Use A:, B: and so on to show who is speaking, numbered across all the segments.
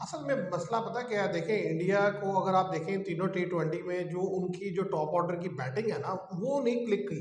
A: असल में मसला पता क्या है, देखें इंडिया को अगर आप देखें तीनों T20 में जो उनकी जो टॉप ऑर्डर की बैटिंग है ना, वो नहीं क्लिक की।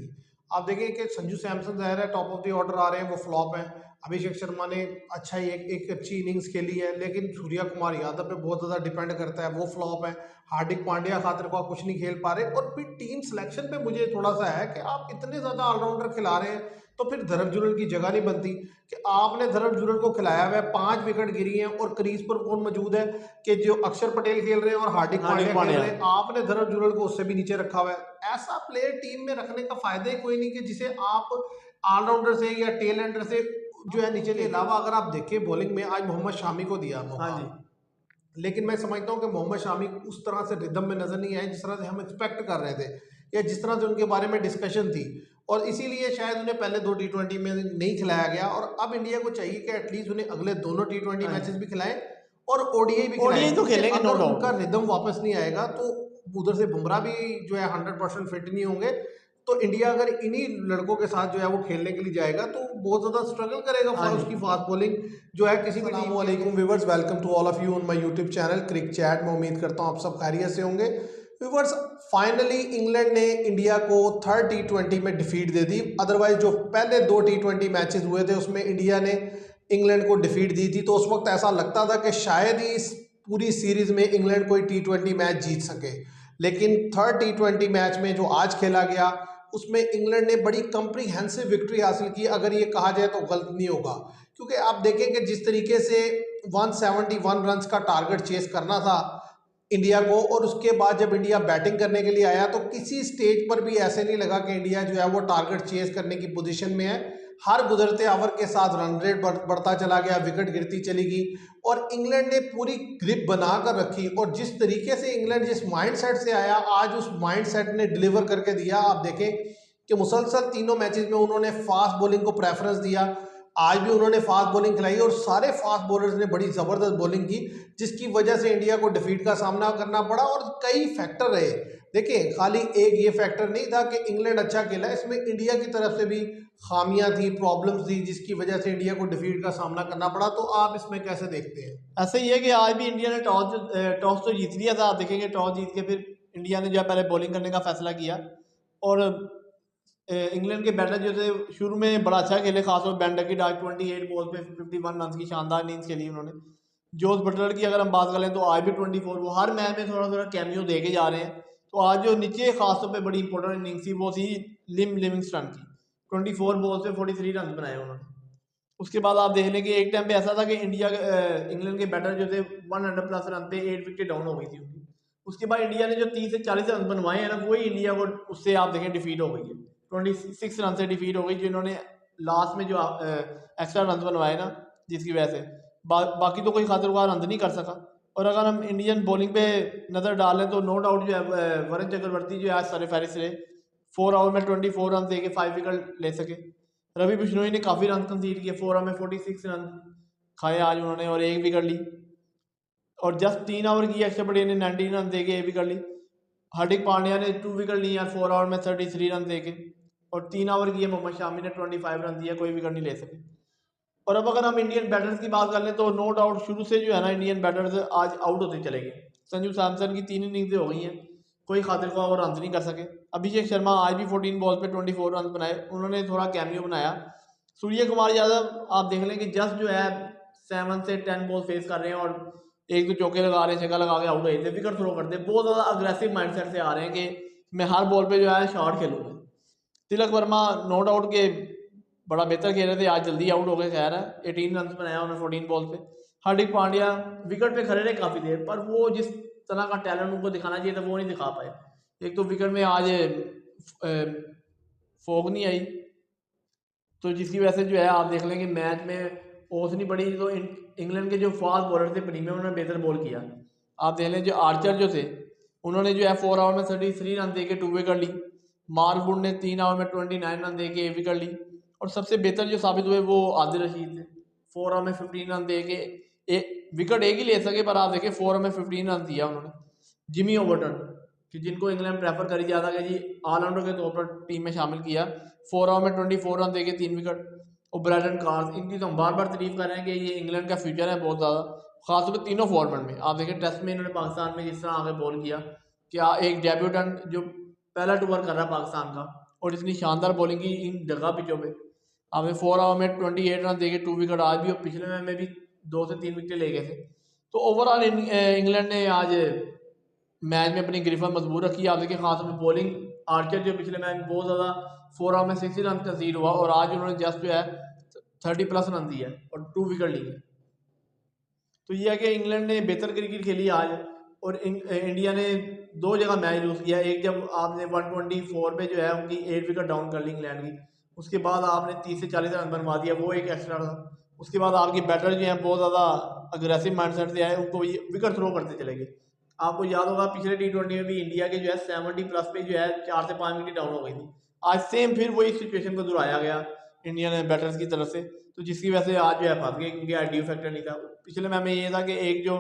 A: आप देखें कि संजू सैमसन ज़ाहिर है टॉप ऑफ द ऑर्डर आ रहे हैं, वो फ्लॉप हैं। अभिषेक शर्मा ने अच्छा ही एक अच्छी इनिंग्स खेली है, लेकिन सूर्या कुमार यादव पे बहुत ज़्यादा डिपेंड करता है, वो फ्लॉप है। हार्दिक पांड्या खातिर को आप कुछ नहीं खेल पा रहे। और फिर टीम सिलेक्शन पे मुझे थोड़ा सा है कि आप इतने ज़्यादा ऑलराउंडर खिला रहे हैं, तो फिर धर्म जुरल की जगह नहीं बनती कि आपने धर्म जुरल को खिलाया हुआ है, 5 विकेट गिरी हैं और क्रीज पर कौन मौजूद है कि जो अक्षर पटेल खेल रहे हैं और हार्दिक
B: हार्दिक
A: पांड्या खेल
B: पांड्या।
A: रहे हैं। आपने धर्म जुरल को उससे भी नीचे रखा हुआ है। ऐसा प्लेयर टीम में रखने का फायदा ही कोई नहीं कि जिसे आप ऑलराउंडर से या टेल एंडर से जो है नीचे। के अलावा अगर आप देखें बॉलिंग में आज मोहम्मद शामी को दिया
B: हाँ
A: मौका,
B: जी।
A: लेकिन मैं समझता हूँ कि मोहम्मद शामी उस तरह से रिदम में नजर नहीं आए जिस तरह से हम एक्सपेक्ट कर रहे थे या जिस तरह से उनके बारे में डिस्कशन थी। और इसीलिए शायद उन्हें पहले 2 T20 में नहीं खिलाया गया। और अब इंडिया को चाहिए कि एटलीस्ट उन्हें अगले दोनों T20
B: हाँ
A: मैचेस
B: जी।
A: भी खिलाएं और ओडीआई भी खिलाएं,
B: ओडीआई तो
A: क्योंकि
B: खेलेंगे नो
A: अगर उनका
B: डाउट।
A: रिदम वापस नहीं आएगा तो उधर से बुमराह भी जो है 100% फिट नहीं होंगे। तो इंडिया अगर इन्हीं लड़कों के साथ जो है वो खेलने के लिए जाएगा तो बहुत ज़्यादा स्ट्रगल करेगा।
B: हाँ जी।
A: उसकी फास्ट बॉलिंग जो है किसी भी टीम वालेकुम viewers, welcome to all of you on my YouTube channel Cric Chat. मैं उम्मीद करता हूँ आप सब खैरियत से होंगे। व्यूवर्स, फाइनली इंग्लैंड ने इंडिया को थर्ड T20 में डिफीट दे दी। अदरवाइज जो पहले 2 T20 मैचेस हुए थे उसमें इंडिया ने इंग्लैंड को डिफीट दी थी, तो उस वक्त ऐसा लगता था कि शायद ही इस पूरी सीरीज में इंग्लैंड कोई T20 मैच जीत सके। लेकिन थर्ड T20 मैच में जो आज खेला गया उसमें इंग्लैंड ने बड़ी कंप्रीहेंसिव विक्ट्री हासिल की, अगर ये कहा जाए तो गलत नहीं होगा। क्योंकि आप देखें कि जिस तरीके से 171 रन का टारगेट चेस करना था इंडिया को, और उसके बाद जब इंडिया बैटिंग करने के लिए आया तो किसी स्टेज पर भी ऐसे नहीं लगा कि इंडिया जो है वो टारगेट चेस करने की पोजीशन में है। हर गुजरते ओवर के साथ रन रेट बढ़ता चला गया, विकेट गिरती चली गई और इंग्लैंड ने पूरी ग्रिप बना कर रखी। और जिस तरीके से इंग्लैंड जिस माइंडसेट से आया, आज उस माइंडसेट ने डिलीवर करके दिया। आप देखें कि मुसलसल तीनों मैचेस में उन्होंने फास्ट बॉलिंग को प्रेफरेंस दिया। आज भी उन्होंने फास्ट बॉलिंग खिलाई और सारे फास्ट बॉलर्स ने बड़ी ज़बरदस्त बॉलिंग की, जिसकी वजह से इंडिया को डिफीट का सामना करना पड़ा। और कई फैक्टर रहे, देखिए खाली एक ये फैक्टर नहीं था कि इंग्लैंड अच्छा खेला, इसमें इंडिया की तरफ से भी खामियां थी, प्रॉब्लम्स थी, जिसकी वजह से इंडिया को डिफीट का सामना करना पड़ा। तो आप इसमें कैसे देखते हैं?
B: ऐसा ही है कि आज भी इंडिया ने टॉस तो जीत लिया था। आप देखेंगे टॉस जीत के फिर इंडिया ने जो है पहले बॉलिंग करने का फैसला किया। और इंग्लैंड के बैटर जो थे शुरू में बड़ा अच्छा खेले, खासतौर पर बेन डकिट आज 28 बॉल पे 51 रन की शानदार इनिंग्स खेली उन्होंने। जोस बटलर की अगर हम बात करें तो आज भी 24, वो हर मैच में थोड़ा थोड़ा कैमियो दे के जा रहे हैं। तो आज जो नीचे खासतौर पे बड़ी इंपॉर्टेंट इनिंग्स थी वो थी लिविंगस्टन की। 24 बॉल पे 43 रन बनाए उन्होंने। उसके बाद आप देख लें कि एक टाइम पे ऐसा था कि इंग्लैंड के बैटर जो थे 100+ रन पे 8 विकेट डाउन हो गई थी उनकी। उसके बाद इंडिया ने जो 30 से 40 रन बनवाए हैं ना, वही इंडिया को उससे आप देखें डिफीट हो गई है। 26 रन से डिफीट हो गई, जिन्होंने लास्ट में जो एक्स्ट्रा रन बनवाए ना, जिसकी वजह से बाकी तो कोई खातिर का रन नहीं कर सका। और अगर हम इंडियन बॉलिंग पे नज़र डालें तो नो डाउट जो है वरुण चक्रवर्ती जो है आज सर फहरिस्त रहे। 4 ओवर में 24 रन दे के 5 विकेट ले सके। रवि बिश्नोई ने काफ़ी रन कंसीड किए, 4 ओवर में 46 रन खाए आज उन्होंने और 1 विकेट ली। और जस्ट 3 ओवर की अक्षर पटेल ने 19 रन दे के 1 विकेट ली। हार्दिक पांड्या ने 2 विकेट ली यार 4 ओवर में 33 रन दे के। और 3 ओवर किए मोहम्मद शामी ने 25 रन दिया, कोई विकेट नहीं ले सके। और अब अगर हम इंडियन बैटर्स की बात कर लें तो नो डाउट शुरू से जो है ना इंडियन बैटर्स आज आउट होते चले गए। संजू सैमसन की 3 इनिंग्स हो गई हैं, कोई खातिर ख्वाह वो रन नहीं कर सके। अभिषेक शर्मा आज भी 14 बॉल पे 24 रन बनाए, उन्होंने थोड़ा कैमियो बनाया। सूर्य कुमार यादव आप देख लें कि जस्ट जो है 7 से 10 बॉल फेस कर रहे हैं और 1-2 चौके लगा रहे हैं, छक्का लगा के आउट हो जाते, विकेट थ्रो करते, बहुत ज़्यादा अग्रेसिव माइंडसेट से आ रहे हैं कि मैं हर बॉल पे जो है शॉट खेलूंगा। तिलक वर्मा नो डाउट के बड़ा बेहतर खेल रहे थे, आज जल्दी आउट हो गए। खैर है 18 रन बनाया उन्होंने 14 बॉल पे। हार्दिक पांड्या विकेट पे खड़े रहे काफ़ी देर, पर वो जिस तरह का टैलेंट उनको दिखाना चाहिए था वो नहीं दिखा पाए। एक तो विकेट में आज फोग नहीं आई, तो जिसकी वजह से जो है आप देख लें कि मैच में ओस नहीं पड़ी। तो इंग्लैंड के जो फास्ट बॉलर थे प्रीमियम, उन्होंने बेहतर बॉल किया। आप देख लें जो आर्चर जो थे उन्होंने जो है 4 ओवर में 33 रन दे के 2 विकेट ली। मार्कवुड ने 3 ओवर में 29 रन दे के 1 विकेट ली। और सबसे बेहतर जो साबित हुए वो आदिल रशीद थे, 4 ओवर में 15 रन दे के विकेट एक ही ले सके, पर आप देखें 4 ओवर में 15 रन दिया उन्होंने। जिमी ओवर्टन कि जिनको इंग्लैंड प्रेफर करी जाता कि जी ऑलराउंडर के तौर पर टीम में शामिल किया, 4 ओवर में 24 रन देके 3 विकेट। और ब्रैडन कार्स, इनकी तो हम बार बार तारीफ कर रहे हैं कि ये इंग्लैंड का फ्यूचर है बहुत ज़्यादा। खासतौर पर तीनों फॉर्मेट में। आप देखें टेस्ट में इन्होंने पाकिस्तान में जिस तरह आगे बॉल किया, क्या एक डेब्यूटेंट जो पहला टूर कर रहा है पाकिस्तान का और इतनी शानदार बॉलिंग की इन जगह पिचों पे, आपने 4 ओवर में 28 रन देके 2 विकेट आज भी और पिछले मैच में भी 2 से 3 विकेट ले गए थे। तो ओवरऑल इंग्लैंड ने आज मैच में अपनी गिरफ्त मजबूत रखी। आप देखिए खास में बॉलिंग आर्चर जो पिछले मैच में बहुत ज़्यादा 4 ओवर में 60 रन कंसीड हुआ और आज उन्होंने जस्ट जो है 30+ रन दिया और 2 विकेट लिए। तो ये है कि इंग्लैंड ने बेहतर क्रिकेट खेली आज और इंडिया ने 2 जगह मैच लूज किया। एक जब आपने 124 पे जो है उनकी 8 विकेट डाउन कर ली इंग्लैंड की, उसके बाद आपने 30 से 40 रन बनवा दिया, वो एक एक्स्ट्रा था। उसके बाद आपकी बैटर जो हैं बहुत ज़्यादा अग्रेसिव माइंडसेट से आए, उनको विकेट थ्रो करते चले गए। आपको याद होगा पिछले T20 में भी इंडिया के जो है 70+ पे जो है 4 से 5 विकेट डाउन हो गई थी। आज सेम फिर वही सिचुएशन को दोहराया गया इंडियन बैटर्स की तरफ से, तो जिसकी वजह से आज जो है फंस गए क्योंकि आईडी फैक्टर नहीं था। पिछले मैच में ये था कि एक जो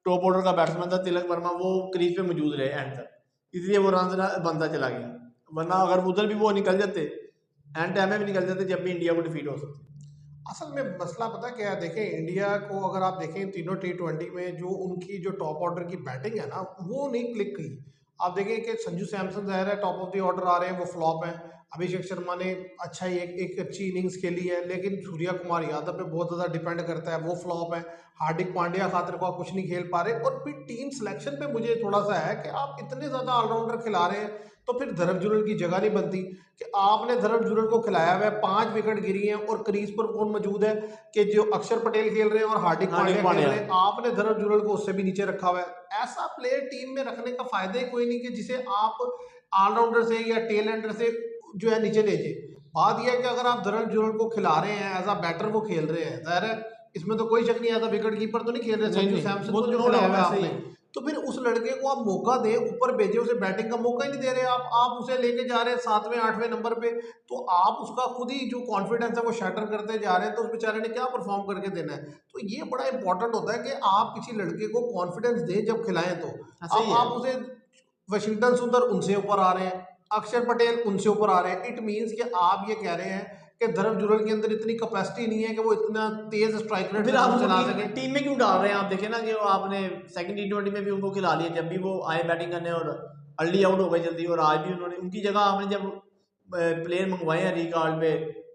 B: टॉप ऑर्डर का बैट्समैन था तिलक वर्मा, वो क्रीज पे मौजूद रहे एंड तक, इसलिए वो रन बनता चला गया। वरना अगर उधर भी वो निकल जाते, एंड टाइम में भी निकल जाते, जब भी इंडिया को डिफीट हो सकती।
A: असल में मसला पता क्या है, देखें इंडिया को अगर आप देखें तीनों T20 में जो उनकी जो टॉप ऑर्डर की बैटिंग है ना, वो नहीं क्लिक की। आप देखें कि संजू सैमसन ज़ाहिर है टॉप ऑफ द ऑर्डर आ रहे हैं, वो फ्लॉप हैं। अभिषेक शर्मा ने अच्छा ही एक अच्छी इनिंग्स खेली है, लेकिन सूर्या कुमार यादव पे बहुत ज़्यादा डिपेंड करता है, वो फ्लॉप है। हार्दिक पांड्या खातिर को आप कुछ नहीं खेल पा रहे। और फिर टीम सिलेक्शन पे मुझे थोड़ा सा है कि आप इतने ज़्यादा ऑलराउंडर खिला रहे हैं तो फिर धर्म जुरल की जगह नहीं बनती कि आपने धर्म जुरल को खिलाया हुआ है, 5 विकेट गिरी हैं और क्रीज पर कौन मौजूद है कि जो अक्षर पटेल खेल रहे हैं और हार्दिक पांड्या खेल रहे हैं, आपने धर्म जुरल को उससे भी नीचे रखा हुआ है। ऐसा प्लेयर टीम में रखने का फायदा ही कोई नहीं कि जिसे आप ऑलराउंडर से या टेल एंडर से जो है नीचे ले जाए। बात यह है कि अगर आप धर्म जुरल को खिला रहे हैं, एज अ बैटर वो खेल रहे हैं, जाहिर है इसमें तो कोई शक नहीं, एज अ विकेट कीपर तो नहीं खेल रहे संजू सैमसन को जो खिलाया हुआ है आपने। तो फिर उस लड़के को आप मौका दें, ऊपर भेजे, उसे बैटिंग का मौका ही नहीं दे रहे आप उसे लेके जा रहे हैं 7वें 8वें नंबर पे, तो आप उसका खुद ही जो कॉन्फिडेंस है वो शैटर करते जा रहे हैं, तो उस बेचारे ने क्या परफॉर्म करके देना है। तो ये बड़ा इंपॉर्टेंट होता है कि आप किसी लड़के को कॉन्फिडेंस दें जब खिलाएं। तो अब आप उसे वाशिंगटन सुंदर उनसे ऊपर आ रहे हैं, अक्षर पटेल उनसे ऊपर आ रहे हैं, इट मीन्स कि आप ये कह रहे हैं कि धर्म जुरल के अंदर इतनी कैपेसिटी नहीं है कि वो इतना तेज स्ट्राइक रेट
B: फिर आप
A: चला सके।
B: टीम में क्यों डाल रहे हैं? आप देखें ना कि आपने सेकंड T20 में भी उनको खिला लिया, जब भी वो आए बैटिंग करने और अर्ली आउट हो गए जल्दी, और आज भी उन्होंने उनकी जगह आपने जब प्लेयर मंगवाए हैं रिकॉर्ड पे,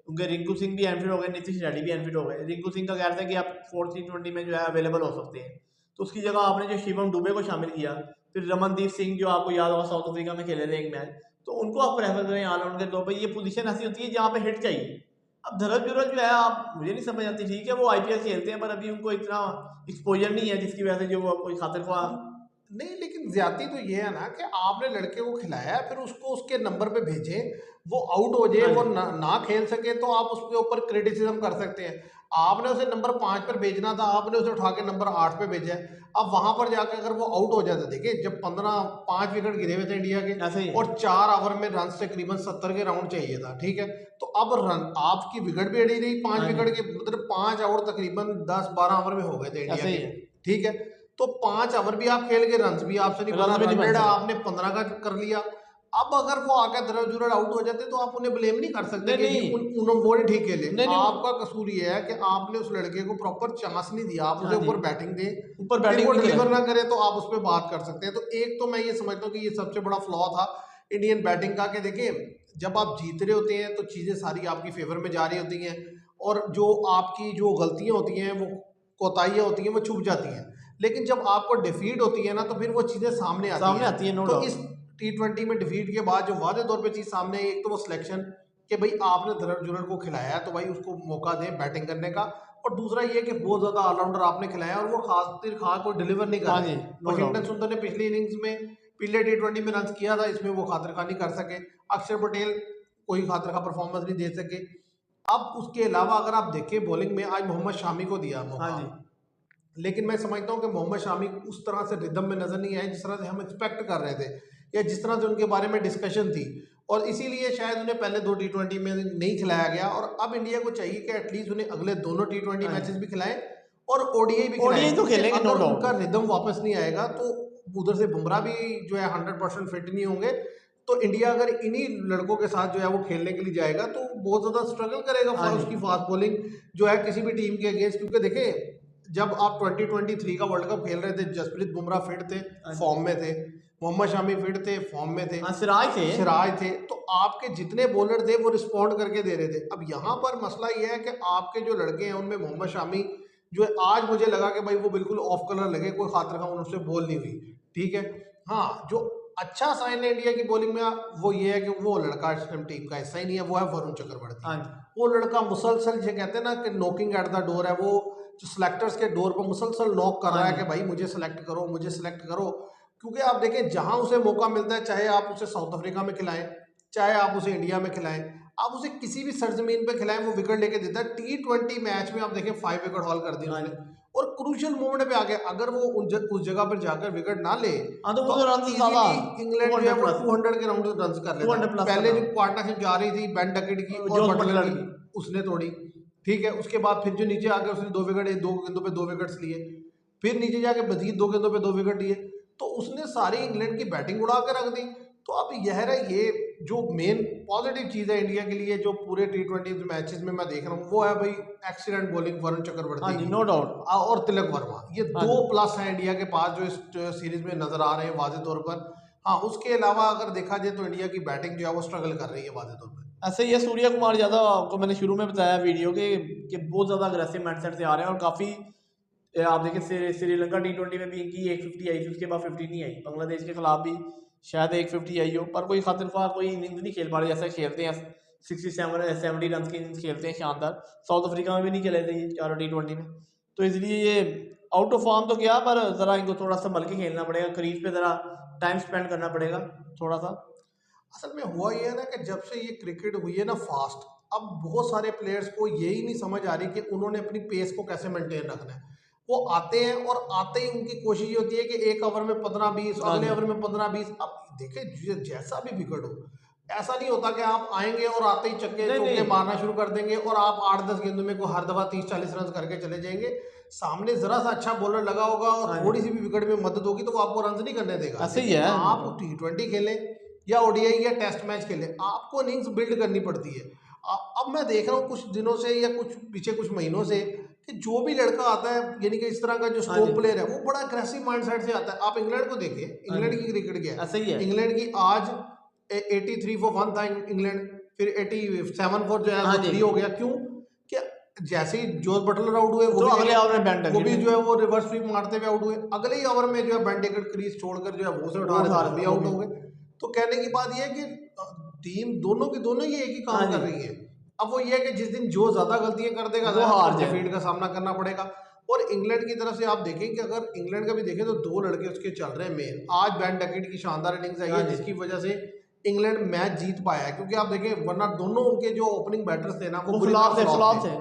B: उनके रिंकू सिंह भी एनफिट हो गए, नीतीश रेड्डी भी एनफिट हो गए। रिंकू सिंह का कह रहा था कि आप 4th T20 में जो है अवेलेबल हो सकते हैं, तो उसकी जगह आपने जो शिवम दुबे को शामिल किया, फिर रमनदीप सिंह जो आपको याद होगा साउथ अफ्रीका में खेले थे एक मैच, तो उनको आप प्रेफर करें ऑलराउंड के तौर पर। ये पोजीशन ऐसी होती है जहाँ पे हिट चाहिए। अब धर्म जुरल जो है, आप मुझे नहीं समझ आती, ठीक है वो IPL खेलते हैं पर अभी उनको इतना एक्सपोजर नहीं है जिसकी वजह से जो वो कोई खातिर ख्वाह
A: नहीं, लेकिन ज्यादती तो ये है ना कि आपने लड़के को खिलाया, फिर उसको उसके नंबर पे भेजे, वो आउट हो जाए, वो ना खेल सके, तो आप उसके ऊपर क्रिटिसिज्म कर सकते हैं। आपने उसे नंबर 5 पर भेजना था, आपने उसे उठा के नंबर 8 पे भेजा है। अब वहां पर जाकर अगर वो आउट हो जाता, देखिए जब 5 विकेट गिरे हुए थे इंडिया के और 4 ओवर में रन तकरीबन 70 के राउंड चाहिए था, ठीक है, तो अब रन आपकी विकेट भी अड़ी रही 5 विकेट के, मतलब 5 आउट तकरीबन 10-12 ओवर में हो गए थे इंडिया के, ठीक है। तो 5 ओवर भी आप खेल के रन भी आपसे नहीं बना, रन आपने 15 का कर लिया। अब अगर वो आकर धर्म जुरल आउट हो जाते तो आप उन्हें ब्लेम नहीं कर सकते कि वो नहीं ठीक खेले। आपका कसूर ये है कि आपने उस लड़के को प्रॉपर चांस नहीं दिया, आप उसे ऊपर बैटिंग दे, ऊपर बैटिंग डिलीवर ना करे, तो आप उस पर बात कर सकते हैं। तो एक तो मैं ये समझता हूँ कि ये सबसे बड़ा फ्लॉ था इंडियन बैटिंग का, कि देखिए जब आप जीत रहे होते हैं तो चीज़ें सारी आपकी फेवर में जा रही होती हैं, और जो आपकी जो गलतियाँ होती हैं, वो कोताहियाँ होती हैं, वो छुप जाती हैं। लेकिन जब आपको डिफीट होती है ना, तो फिर वो चीज़ें सामने आती हैं। तो इस T20 में डिफीट के बाद जो वादे तौर पे चीज़ सामने आई, एक तो वो सिलेक्शन कि भाई आपने धर्म जुरल को खिलाया है तो भाई उसको मौका दें बैटिंग करने का, और दूसरा ये कि बहुत ज़्यादा ऑलराउंडर आपने खिलाया और वो खातिर कोई डिलीवर नहीं कर रहे। वाशिंगटन सुंदर ने पिछली इनिंग्स में पिछले T20 में रन किया था, इसमें वो खातिर खा नहीं कर सके। अक्षर पटेल कोई खातिर खा परफॉर्मेंस नहीं दे सके। अब उसके अलावा अगर आप देखें बॉलिंग में आज मोहम्मद शामी को दिया मौका, लेकिन मैं समझता हूँ कि मोहम्मद शामी उस तरह से रिदम में नजर नहीं आए जिस तरह से हम एक्सपेक्ट कर रहे थे, या जिस तरह से उनके बारे में डिस्कशन थी, और इसीलिए शायद उन्हें पहले 2 T20 में नहीं खिलाया गया। और अब इंडिया को चाहिए कि एटलीस्ट उन्हें अगले दोनों T20 मैचेस भी खिलाएं और ODI भी खिलाएं, तो खेलेंगे। अगर उनका रिदम वापस नहीं आएगा तो उधर से बुमराह भी जो है 100% फिट नहीं होंगे, तो इंडिया अगर इन्हीं लड़कों के साथ जो है वो खेलने के लिए जाएगा तो बहुत ज़्यादा स्ट्रगल करेगा उसकी फास्ट बॉलिंग जो है किसी भी टीम के अगेंस्ट। क्योंकि देखें जब आप 2023 का वर्ल्ड कप खेल रहे थे, जसप्रीत बुमराह फिट थे, फॉर्म में थे, मोहम्मद शमी फिट थे, फॉर्म में थे, सिराज थे, तो आपके जितने बॉलर थे वो रिस्पॉन्ड करके दे रहे थे। अब यहाँ पर मसला ये है कि आपके जो लड़के हैं उनमें मोहम्मद शमी जो है, आज मुझे लगा कि भाई वो बिल्कुल ऑफ कलर लगे, कोई खातिर खा उनसे बॉल नहीं हुई, ठीक है। हाँ, जो अच्छा साइन है इंडिया की बॉलिंग में वो ये है कि वो लड़का टीम का हिस्सा ही नहीं है, वो है वरुण चक्रवर्ती। वो लड़का मुसलसल, जो कहते हैं ना कि नॉकिंग एट द डोर है, वो जो सिलेक्टर्स के डोर पर मुसलसल नॉक कर रहा है कि भाई मुझे सेलेक्ट करो, मुझे सेलेक्ट करो। क्योंकि आप देखें जहां उसे मौका मिलता है, चाहे आप उसे साउथ अफ्रीका में खिलाएं, चाहे आप उसे इंडिया में खिलाएं, आप उसे किसी भी सरजमीन पे खिलाएं, वो विकेट लेके देता है। T20 मैच में आप देखें 5 विकेट हॉल कर दिए उन्होंने, और क्रूशियल मोमेंट पे आ गया, अगर वो उस जगह पर जाकर विकेट ना ले तो इंग्लैंड जो है वो 200 के राउंड रन कर लेता। पहले जो पार्टनरशिप जा रही थी बेन डकेट की और बटलर की, उसने तोड़ी, ठीक है। उसके बाद फिर जो नीचे आके उसने 2 विकेट, 2 गेंदों पे 2 विकेट्स लिए, फिर नीचे जाके मजीद 2 गेंदों पे 2 विकेट लिए, तो उसने सारी इंग्लैंड की बैटिंग उड़ा के रख दी। तो अब यह रहा, ये जो मेन पॉजिटिव चीज़ है इंडिया के लिए जो पूरे T20 मैचेस में मैं देख रहा हूँ, वो है भाई excellent bowling Varun Chakravarthy,
B: no doubt,
A: और तिलक वर्मा। ये 2 प्लस हैं इंडिया के पास जो इस सीरीज में नजर आ रहे हैं वाज़े तौर पर। हाँ, उसके अलावा अगर देखा जाए तो इंडिया की बैटिंग जो है वो स्ट्रगल कर रही है वाज़े तौर पर।
B: ऐसे ये सूर्य कुमार यादव, आपको मैंने शुरू में बताया वीडियो कि बहुत ज़्यादा अग्रेसिव माइंडसेट से आ रहे हैं, और काफ़ी आप देखिए श्रीलंका T20 में भी इनकी 150 आई थी, उसके बाद 50 नहीं आई। बांग्लादेश के खिलाफ भी शायद 150 आई हो, पर कोई खातिर ख्वाह कोई इनिंग्स नहीं खेल पा रहे जैसे खेलते हैं। 67-70 रन की इनिंग्स खेलते हैं शानदार। साउथ अफ्रीका में भी नहीं खेले थे ये चारों T20 में, तो इसलिए ये आउट ऑफ फॉर्म तो क्या, पर ज़रा इनको थोड़ा संभल के खेलना पड़ेगा, क्रीज पे ज़रा टाइम स्पेंड करना पड़ेगा थोड़ा सा।
A: असल में हुआ ये है ना कि जब से ये क्रिकेट हुई है ना फास्ट, अब बहुत सारे प्लेयर्स को यही नहीं समझ आ रही कि उन्होंने अपनी पेस को कैसे मेंटेन रखना है। वो आते हैं और आते ही उनकी कोशिश होती है कि एक ओवर में 15-20, अगले ओवर में 15-20। अब देखिए जैसा भी विकेट हो, ऐसा नहीं होता कि आप आएंगे और आते ही चक्के चौके मारना शुरू कर देंगे और आप 8-10 गेंदों में को हर दफा 30-40 रन करके चले जाएंगे। सामने जरा सा अच्छा बॉलर लगा होगा और थोड़ी सी भी विकेट में मदद होगी तो वो आपको रन नहीं करने देगा।
B: ऐसे ही है,
A: आप T20 खेलें या ODI या टेस्ट मैच खेलें, आपको इनिंग्स बिल्ड करनी पड़ती है। अब मैं देख रहा हूँ कुछ दिनों से या कुछ महीनों से कि जो भी लड़का आता है, यानी कि इस तरह का जो स्ट्रोक प्लेयर है, वो बड़ा अग्रेसिव माइंडसेट से आता है। आप इंग्लैंड को देखिए, इंग्लैंड की क्रिकेट क्या है,
B: सही है।
A: इंग्लैंड की आज 83 फॉर 1 था इंग्लैंड, फिर 87 फॉर जो है 3 हो गया। क्यों? क्या जैसे ही जोस बटलर आउट हुए, वो
B: अगले ओवर में
A: वो भी जो है वो रिवर्स स्वीप मारते हुए आउट हुए। अगले ही ओवर में जो है बेन डकेट क्रीज छोड़कर जो है वो से उठा रहे थे, आउट हो गए। तो कहने की बात ये है कि टीम दोनों की दोनों ये एक ही काम कर रही है। अब वो ये है कि जिस दिन जो ज्यादा गलतियां कर देगा डिफीट का सामना करना पड़ेगा। और इंग्लैंड की तरफ से आप देखें कि अगर इंग्लैंड का भी देखें तो 2 लड़के उसके चल रहे हैं मेन। आज बेन डकेट की शानदार इनिंग्स आई है जिसकी वजह से इंग्लैंड मैच जीत पाया है, क्योंकि आप देखें वरना दोनों उनके जो ओपनिंग बैटर्स थे ना वो फ्लॉप थे।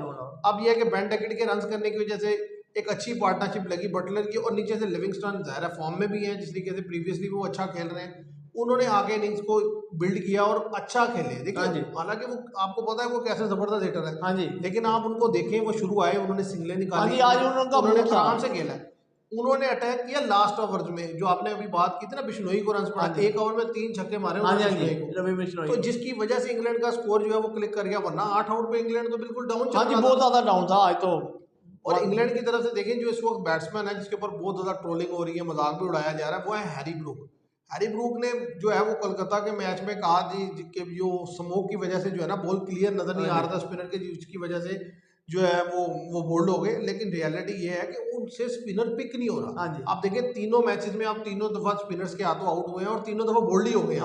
A: अब ये है कि बेन डकेट के रन करने की वजह से एक अच्छी पार्टनरशिप लगी बटलर की, और नीचे से लिविंगस्टन ज़ाहिर फॉर्म में भी है, जिस तरीके से प्रीवियसली वो अच्छा खेल रहे हैं। उन्होंने आगे इनिंग्स को बिल्ड किया और अच्छा खेले। देखिए हालांकि वो आपको पता है वो कैसे जबरदस्त हिटर है, लेकिन आप उनको देखें, वो शुरू आए, उन्होंने सिंगलें निकाली, उन्होंने आराम से खेला, उन्होंने अटैक किया लास्ट ओवर में। जो आपने अभी बात की थी ना बिश्नोई को रन पड़ा, एक ओवर में 3 छक्के मारे को, तो जिसकी वजह से इंग्लैंड का स्कोर जो है वो क्लिक कर गया, वरना 8 आउट पे इंग्लैंड तो बिल्कुल डाउन चल रहा था,
B: बहुत ज्यादा डाउन था आज तो।
A: और इंग्लैंड की तरफ से देखें जो इस वक्त बैट्समैन है जिसके ऊपर बहुत ज्यादा ट्रोलिंग हो रही है, मजाक भी उड़ाया जा रहा है, वो है हैरी ब्रूक। हैरी ब्रूक ने जो है वो कोलकाता के मैच में कहा जी कि जो स्मोक की वजह से जो है ना बॉल क्लियर नजर नहीं आ रहा था स्पिनर के, जिसकी वजह से जो है वो बोल्ड हो गए। लेकिन रियलिटी ये है कि उनसे स्पिनर पिक नहीं हो रहा। आप देखें तीनों मैचेस में आप तीनों दफा स्पिनर्स के हाथों आउट हुए हैं और तीनों दफा बोल्ड ही हो गए।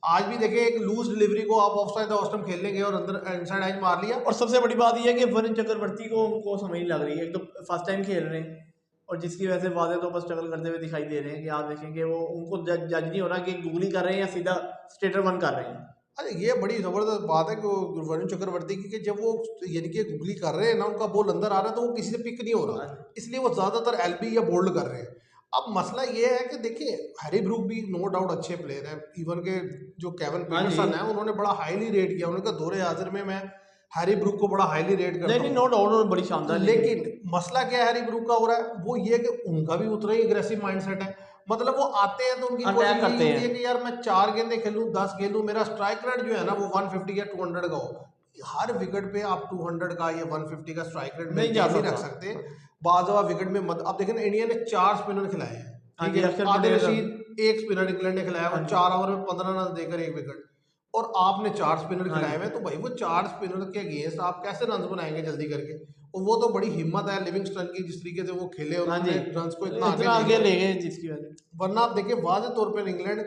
A: आज भी देखें एक लूज डिलीवरी को आप ऑफसाइड ऑस्टम खेलने गए और अंदर इनसाइड एज मार लिया।
B: और सबसे बड़ी बात यह है कि वरुण चक्रवर्ती को उनको समझ नहीं लग रही है, एक तो फर्स्ट टाइम खेल रहे हैं और जिसकी वजह से वादे तौर पर स्ट्रगल करते हुए दिखाई दे रहे हैं कि आप देखेंगे वो उनको जज नहीं हो रहा कि गूगली कर रहे हैं या सीधा स्टेटर 1 कर रहे हैं।
A: अरे ये बड़ी ज़बरदस्त बात है कि वरुण चक्रवर्ती की, कि जब वो यानी कि गूगली कर रहे हैं ना, उनका बॉल अंदर आ रहा है तो वो किसी से पिक नहीं हो रहा, इसलिए वो ज़्यादातर एलबी या बोल्ड कर रहे हैं। अब मसला ये है कि देखिए हैरी ब्रूक भी नो डाउट अच्छे प्लेयर हैं, इवन के जो केविन पीटरसन है उन्होंने बड़ा हाईली रेट किया, उन्होंने कहा दौरे हाजिर में मैं हैरी ब्रूक को बड़ा हाईली रेट करता हूं।
B: नो डाउट बड़ी शानदार।
A: लेकिन मसला क्या है हैरी ब्रूक का हो रहा है, वो ये कि उनका भी उतना ही एग्रेसिव माइंडसेट है। मतलब वो आते हैं तो उनकी कोशिश करते हैं कि यार मैं 4 गेंदें खेलूं, 10 खेलूं, मेरा स्ट्राइक रेट जो है ना वो 150 या 200 का हो। हर विकेट पे आप 200 का या 150 का स्ट्राइक रेट नहीं रख सकते। बाज़ दफा विकेट में मत, अब देखें ना इंडिया ने 4 स्पिनर खिलाए हैं,
B: हाँ
A: ठीक
B: जी,
A: है,
B: अक्षर
A: आदिल
B: पटेल।
A: रशीद 1 स्पिनर इंग्लैंड ने खिलाया
B: हाँ
A: और
B: जी
A: 4 ओवर में 15 रन देकर 1 विकेट, और आपने 4 स्पिनर
B: हाँ
A: खिलाए
B: जी
A: हुए हैं, तो भाई वो 4 स्पिनर के अगेंस्ट आप कैसे रन बनाएंगे जल्दी करके। और वो तो बड़ी हिम्मत है लिविंगस्टन की, जिस तरीके से वो खेले,
B: हाँ जी,
A: उन्होंने रन को इतना
B: इतना
A: आगे ले
B: आगे
A: गए।
B: ले गए जिसकी वजह।
A: वरना आप देखिए वाज़ेह तौर पर इंग्लैंड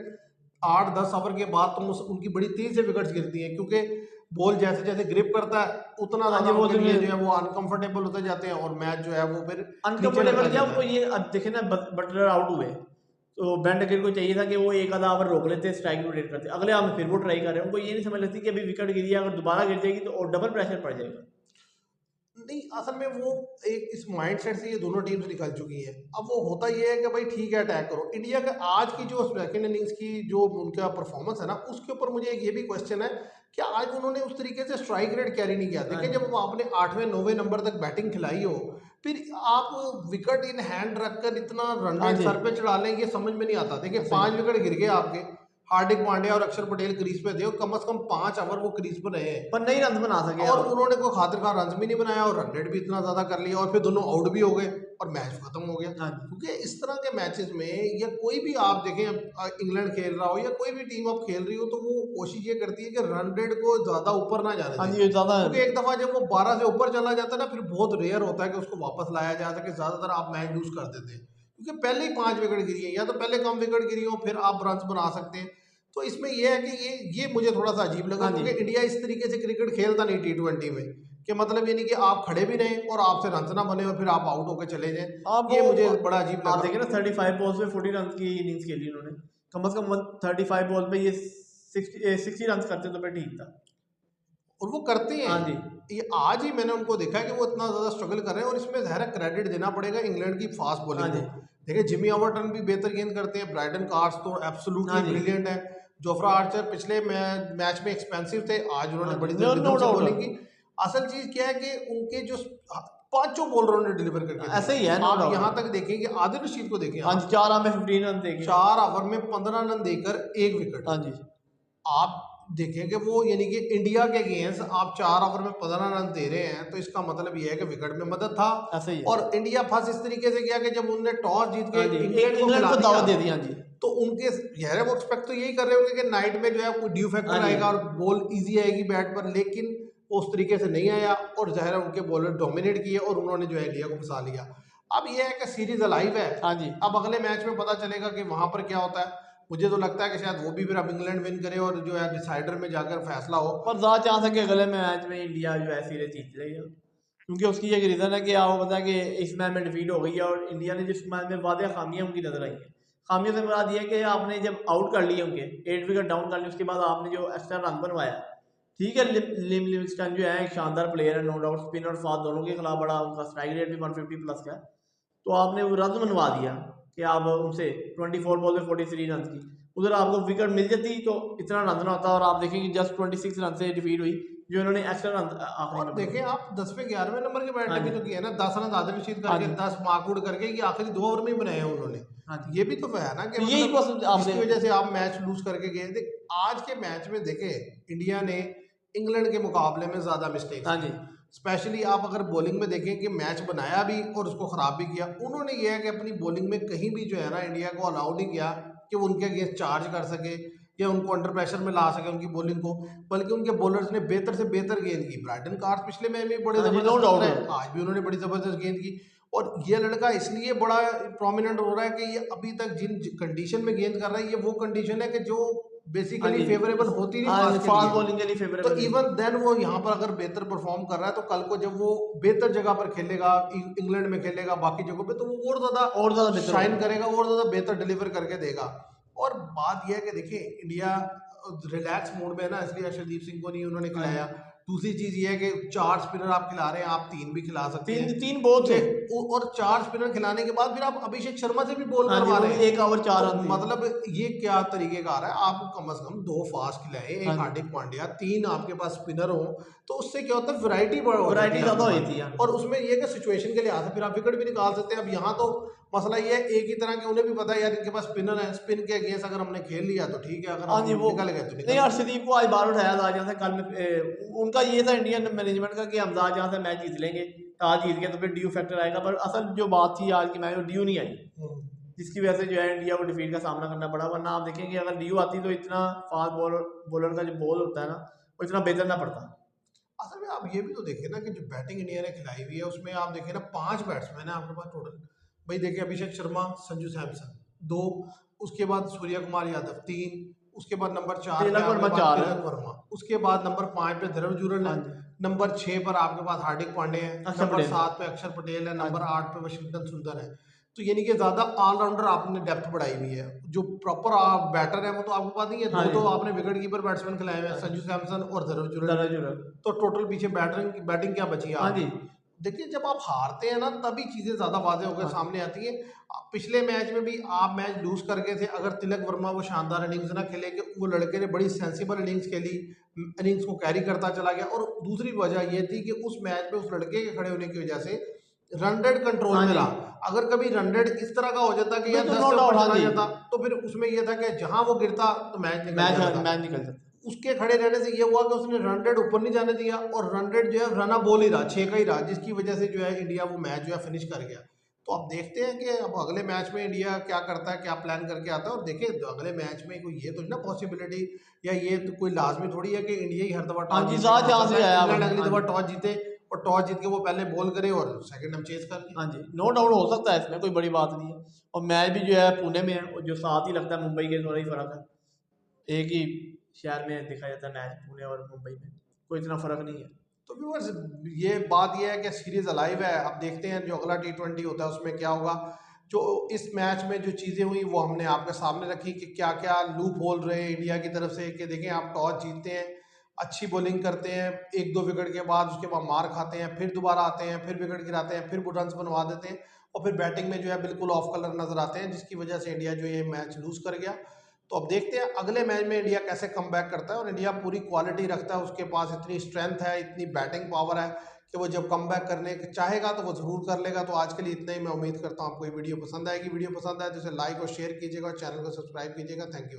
A: 8-10 ओवर के बाद तो उनकी बड़ी तेज से विकेट्स गिरती हैं, क्योंकि बॉल जैसे जैसे ग्रिप करता है उतना
B: हाँ जी,
A: ज़्यादा
B: वो
A: उनके
B: तो
A: लिए जो है वो अनकंफर्टेबल होते जाते हैं, और मैच जो है वो फिर नीचे
B: अनकंफर्टेबल
A: लगता
B: क्या
A: जाता
B: वो,
A: है।
B: ये अब देखे ना बटलर आउट हुए तो बेन डकेट को चाहिए था कि वो एक आधा ओवर रोक लेते, स्ट्राइक रोटेट करते, अगले ओवर में फिर वो ट्राई कर रहे हैं, उनको ये नहीं समझ लगती कि अभी विकेट गिरी है, अगर दोबारा गिर जाएगी तो और डबल प्रेशर पड़ जाएगा।
A: नहीं, असल में वो एक इस माइंडसेट से ये दोनों टीम्स निकल चुकी हैं। अब वो होता ये है कि भाई ठीक है अटैक करो। इंडिया का आज की जो सेकंड इनिंग्स की जो उनका परफॉर्मेंस है ना, उसके ऊपर मुझे एक ये भी क्वेश्चन है कि आज उन्होंने उस तरीके से स्ट्राइक रेट कैरी नहीं किया।
B: हाँ
A: देखिए
B: जी
A: जब वो आपने 8वें 9वें नंबर तक बैटिंग खिलाई हो, फिर आप विकेट इन हैंड रखकर इतना रन
B: हाँ
A: रेट
B: जी,
A: सर पे चढ़ा लें, ये समझ में नहीं आता। देखिए
B: सही
A: 5 विकेट गिर गए आपके, हार्दिक पांड्या और अक्षर पटेल क्रीज पे थे, और कम से कम 5 ओवर वो क्रीज पर रहे हैं,
B: पर नहीं रन बना सके
A: और
B: आप।
A: उन्होंने कोई खातिर खा रन भी नहीं बनाया और रन रेट भी इतना ज्यादा कर लिया, और फिर दोनों आउट भी हो गए और मैच खत्म हो गया।
B: हाँ जी
A: क्योंकि इस तरह के मैचेस में, या कोई भी आप देखें, इंग्लैंड खेल रहा हो या कोई भी टीम आप खेल रही हो, तो वो कोशिश ये करती है कि रन रेट को ज्यादा ऊपर ना जाने
B: हाँ
A: दें।
B: जी, ये ज्यादा
A: क्योंकि एक दफा जब वो 12 से ऊपर चला जाता है ना, फिर बहुत रेयर होता है कि उसको वापस लाया जा सके। ज्यादातर आप मैच लूज कर देते हैं, क्योंकि पहले ही 5 विकेट गिरी है, या तो पहले कम विकेट गिरी हो, फिर आप रन बना सकते हैं। तो इसमें यह है कि ये मुझे थोड़ा सा अजीब लगा,
B: हाँ जी।
A: क्योंकि इंडिया इस तरीके से क्रिकेट खेलता नहीं T20 में, कि मतलब ये नहीं कि आप खड़े भी रहें और आपसे रन ना बने और फिर आप आउट होकर चले जाएं।
B: आप
A: ये
B: वो
A: मुझे बड़ा अजीब
B: आप
A: लगा।
B: देखें ना 35 बॉल्स में 40 रन की इनिंग्स खेली उन्होंने, कम से कम 35 बॉल पे ये 60 रन करते तो मैं ठीक था।
A: और वो करते हैं।
B: हाँ जी
A: ये आज ही मैंने उनको देखा है कि वो इतना ज़्यादा स्ट्रगल कर रहे हैं, और इसमें ज़ाहिर है क्रेडिट देना पड़ेगा इंग्लैंड की फास्ट
B: हाँ
A: बॉलिंग
B: जी
A: को। देखिए जिमी ओवरटन भी बेहतर गेंद करते हैं, ब्राइडन कार्स तो एब्सोल्युटली
B: हाँ जी
A: ब्रिलियंट है, जोफ्रा आर्चर पिछले मैच में एक्सपेंसिव थे, आज
B: हाँ
A: उन्होंने
B: जी,
A: बड़ी
B: नो नो
A: रिदम से
B: डाउट।
A: बॉलिंग की। असल चीज़ क्या है कि उनके जो 5 बॉलरों ने डिलीवर करके
B: ऐसे ही
A: दिया।
B: है, नो
A: आप यहाँ
B: डाउट।
A: तक देखें कि आदिल रशीद को देखें
B: हाँ
A: आप,
B: जी, 4 ओवर में 15 रन देके।
A: 4 ओवर में 15 रन देकर 1 विकेट।
B: हाँ जी
A: आप देखें कि वो यानी कि इंडिया के अगेंस्ट आप 4 ओवर में 15 रन दे रहे हैं, तो इसका मतलब ये है कि विकेट में मदद था।
B: ऐसे ही है।
A: और इंडिया फंस इस तरीके से गया कि जब उन्होंने टॉस जीत के
B: हाँ जी,
A: इंग्लैंड को
B: इंग्लैंड
A: खिला
B: को दावत दे
A: दिया,
B: दी। हाँ जी
A: तो उनके यार वो एक्सपेक्ट तो यही कर रहे होंगे कि नाइट में जो है कोई ड्यू फैक्टर
B: हाँ जी
A: आएगा और बॉल इजी आएगी बैट पर, लेकिन वो उस तरीके से नहीं आया, और ज़ाहिर है उनके बॉलर डोमिनेट किए और उन्होंने जो है इंडिया को फंसा लिया। अब ये है कि सीरीज अलाइव है,
B: हाँ जी।
A: अब अगले मैच में पता चलेगा कि वहां पर क्या होता है। मुझे तो लगता है कि शायद वो भी फिर अब इंग्लैंड विन करे और जो है डिसाइडर में जाकर फैसला हो।
B: पर ज़्यादा चांस है कि अगले मैच में इंडिया जो है सीरीज जीत जाएगा, क्योंकि उसकी एक रीज़न है कि आपको पता है कि इस मैच में डिफीट हो गई है और इंडिया ने जिस मैच में वादे खामियां उनकी नजर आई है। खामियों से मुराद ये है कि आपने जब आउट कर लिए उनके 8 विकेट डाउन कर लिए, उसके बाद आपने जो एक्स्ट्रा रन बनवाया, ठीक है, लिविंगस्टन जो है एक शानदार प्लेयर है, नो डाउट, स्पिन और फास्ट दोनों के खिलाफ बड़ा उनका स्ट्राइक रेट भी 150 प्लस का है, तो आपने वो रन बनवा दिया कि आप उनसे 24 बॉल में 43 रन की, उधर आपको विकेट मिल जाती तो इतना रन ना होता, और आप देखेंगे जस्ट 26 रन से डिफीट हुई, जो इन्होंने एक्स्ट्रा रन आखिरी
A: और
B: में
A: देखें आप 10वें 11वें नंबर के
B: हाँ
A: बैटने भी
B: जी
A: तो किए ना, 10 रन आदिल रशीद
B: हाँ
A: करके,
B: जी
A: 10 माकूड करके, ये आखिरी 2 ओवर में ही बनाए हैं उन्होंने।
B: हाँ जी,
A: ये भी तो है ना कि
B: तो यही बस
A: मतलब
B: आपने
A: जिसकी वजह से आप मैच लूज करके गए थे। आज के मैच में देखें इंडिया ने इंग्लैंड के मुकाबले में ज्यादा मिस्टेक्स
B: हाँ
A: की,
B: जी
A: स्पेशली आप अगर बॉलिंग में देखें कि मैच बनाया भी और उसको खराब भी किया। उन्होंने ये है कि अपनी बॉलिंग में कहीं भी जो है ना इंडिया को अलाउ नहीं किया कि वो उनके अगेंस्ट चार्ज कर सके या उनको अंडर प्रेशर में ला सके उनकी बॉलिंग को, बल्कि उनके बॉलर्स ने बेहतर से बेहतर गेंद की। ब्राइडन कार्स पिछले मैच में बड़े
B: हाँ जी, नो
A: जबरदस्त
B: डाउट।
A: नजर आए, आज भी उन्होंने बड़ी जबरदस्त गेंद की। और ये लड़का इसलिए बड़ा प्रोमिनेंट हो रहा है कि ये अभी तक जिन कंडीशन में गेंद कर रहा है, ये वो कंडीशन है कि जो
B: हाँ
A: बेसिकली
B: जी
A: फेवरेबल होती नहीं
B: हाँ,
A: फास्ट के
B: फास्ट
A: लिए।
B: बॉलिंग के लिए
A: तो
B: फेवरेबल है।
A: इवन देन वो यहाँ पर अगर बेहतर परफॉर्म कर रहा है, तो कल को जब वो बेहतर जगह पर खेलेगा, इंग्लैंड में खेलेगा, बाकी जगहों पे, तो वो और
B: और ज्यादा
A: ज्यादा
B: बेहतर
A: शाइन
B: होगा।
A: करेगा और ज्यादा बेहतर डिलीवर करके देगा। और बात यह है कि देखिए इंडिया रिलैक्स मोड में है ना, इसलिए अर्शदीप सिंह को नहीं उन्होंने
B: हाँ
A: खिलाया।
B: जी,
A: दूसरी चीज ये है कि 4 स्पिनर आप खिला रहे हैं, आप 3 भी खिला सकते हैं।
B: तीन तीन बहुत थे।
A: और 4 स्पिनर खिलाने के बाद फिर आप अभिषेक शर्मा से भी बॉल
B: हाँ जी,
A: करवा
B: वो
A: रहे हैं।
B: 1 ओवर 4
A: तो
B: रन दिए।
A: मतलब ये क्या तरीके का आ रहा है। आप कम से कम 2 फास्ट खिलाए,
B: हाँ
A: एक
B: जी,
A: हार्दिक पांड्या, 3 आपके पास स्पिनर हो, तो उससे क्या होता है वैरायटी बढ़ हो जाती
B: वैरायटी
A: है
B: ज्यादा
A: आपके
B: हुई
A: पास।
B: थी यार।
A: और उसमें ये कि सिचुएशन के लिहाज से फिर आप विकेट भी निकाल सकते हैं। अब यहाँ तो मसला ये है एक ही तरह के, उन्हें भी पता है यार इनके पास स्पिनर है, स्पिन के अगेंस्ट अगर हमने खेल लिया तो ठीक है, अगर
B: हाँ
A: हम
B: जी, वो
A: निकल गए तो
B: नहीं,
A: निकल गए।
B: अर्शदीप को आज बार उठाया था जहाँ से कल में उनका ये था इंडियन मैनेजमेंट का कि हम जहाँ से मैच जीत लेंगे टॉस जीत गया तो फिर ड्यू फैक्टर आएगा, पर असल जो बात थी आज की मैच में ड्यू नहीं आई, जिसकी वजह से जो है इंडिया को डिफीट का सामना करना पड़ा। वरना आप देखेंगे अगर ड्यू आती तो इतना फास्ट बॉलर का जो बॉल होता है ना वो इतना बेहतर ना पड़ता।
A: असल में आप ये भी तो देखिए ना कि जो बैटिंग इंडिया ने खिलाई हुई है उसमें आप देखिए ना 5 बैट्समैन है आपके पास टोटल। भाई देखिए अभिषेक शर्मा, संजू सैमसन 2, उसके बाद सूर्य कुमार यादव 3, उसके बाद नंबर 4 पे
B: तिलक
A: आपके
B: वर्मा
A: पास
B: 4 है।
A: तिलक वर्मा, उसके बाद नंबर 5 पे धर्म जुरल है,
B: हाँ जी,
A: नंबर 6 पर आपके पास हार्दिक पांडे है,
B: अक्षर
A: नंबर
B: पटेल।
A: 7 पे अक्षर पटेल है,
B: हाँ
A: नंबर
B: जी,
A: 8 पे वाशिंगटन सुंदर है। तो यानी कि ज्यादा ऑलराउंडर आपने डेप्थ बढ़ाई हुई है। जो प्रॉपर आप बैटर है वो तो आपके पास नहीं है,
B: हाँ
A: दो
B: जी,
A: तो आपने विकेट कीपर बैट्समैन खिलाए हुए हैं,
B: हाँ जी,
A: संजू सैमसन और धर्म जुरल ने।
B: जरा
A: तो टोटल पीछे बैटिंग क्या बची है
B: हाँ
A: आपकी।
B: जी,
A: देखिए जब आप हारते हैं ना तभी चीजें ज्यादा वाजे होकर
B: हाँ
A: सामने आती है। पिछले मैच में भी आप मैच लूज कर गए थे, अगर तिलक वर्मा वो शानदार इनिंग्स ना खेले कि वो लड़के ने बड़ी सेंसिबल इनिंग्स खेली, इनिंग्स को कैरी करता चला गया। और दूसरी वजह ये थी कि उस मैच में उस लड़के के खड़े होने की वजह से रन रेट कंट्रोल
B: हाँ
A: में
B: जी,
A: रहा। अगर कभी रन रेट इस तरह का हो जाता कि यार
B: बिल्कुल
A: 10
B: नो
A: से
B: डाउट।
A: ऊपर
B: हाँ
A: चला
B: जी,
A: जाता तो फिर उसमें यह था कि जहां वो गिरता तो मैच निकल
B: मैच
A: जाता था।
B: मैच निकल जाता।
A: उसके खड़े रहने से ये हुआ कि उसने रन रेट ऊपर नहीं जाने दिया और रन रेट जो है रना बॉल ही रहा, 6 का ही रहा, जिसकी वजह से जो है इंडिया वो मैच जो है फिनिश कर गया। तो अब देखते हैं कि अब अगले मैच में इंडिया क्या करता है, क्या प्लान करके आता है। और देखिए तो अगले मैच में कोई ये तो नहीं ना पॉसिबिलिटी या ये तो कोई लाजमी थोड़ी है कि इंडिया ही हर दफा
B: हाँ
A: टॉस
B: जी,
A: जीतेगा।
B: ज्यादा
A: हो
B: चांस
A: सकता
B: ही
A: है
B: आया अब।
A: इंग्लैंड अगली
B: हाँ
A: दफा
B: जी,
A: टॉस जीते और टॉस जीत के वो पहले बॉल करे और सेकंड हम चेस कर लें।
B: हाँ जी, नो डाउट हो सकता है, इसमें कोई बड़ी बात नहीं है। और मैच भी जो है पुणे में है और जो साथ ही लगता है मुंबई के, थोड़ा ही फर्क है, एक ही शहर में देखा जाता है मैच, पुणे और मुंबई में कोई इतना फर्क नहीं है।
A: तो व्यूअर्स ये बात ये है कि सीरीज अलाइव है। अब देखते हैं जो अगला T20 होता है उसमें क्या होगा। जो इस मैच में जो चीज़ें हुई वो हमने आपके सामने रखी कि क्या क्या लूप होल रहे इंडिया की तरफ से। कि देखें आप टॉस जीतते हैं, अच्छी बॉलिंग करते हैं, 1-2 विकेट के बाद उसके बाद मार खाते हैं, फिर दोबारा आते हैं, फिर विकेट गिराते हैं, फिर रन बनवा देते हैं और फिर बैटिंग में जो है बिल्कुल ऑफ कलर नजर आते हैं, जिसकी वजह से इंडिया जो ये मैच लूज कर गया। तो अब देखते हैं अगले मैच में इंडिया कैसे कम बैक करता है। और इंडिया पूरी क्वालिटी रखता है, उसके पास इतनी स्ट्रेंथ है, इतनी बैटिंग पावर है कि वो जब कम बैक करने चाहेगा तो वो ज़रूर कर लेगा। तो आज के लिए इतना ही। मैं उम्मीद करता हूँ आपको ये वीडियो पसंद आएगी। वीडियो पसंद आए तो इसे लाइक और शेयर कीजिएगा और चैनल को सब्सक्राइब कीजिएगा। Thank you.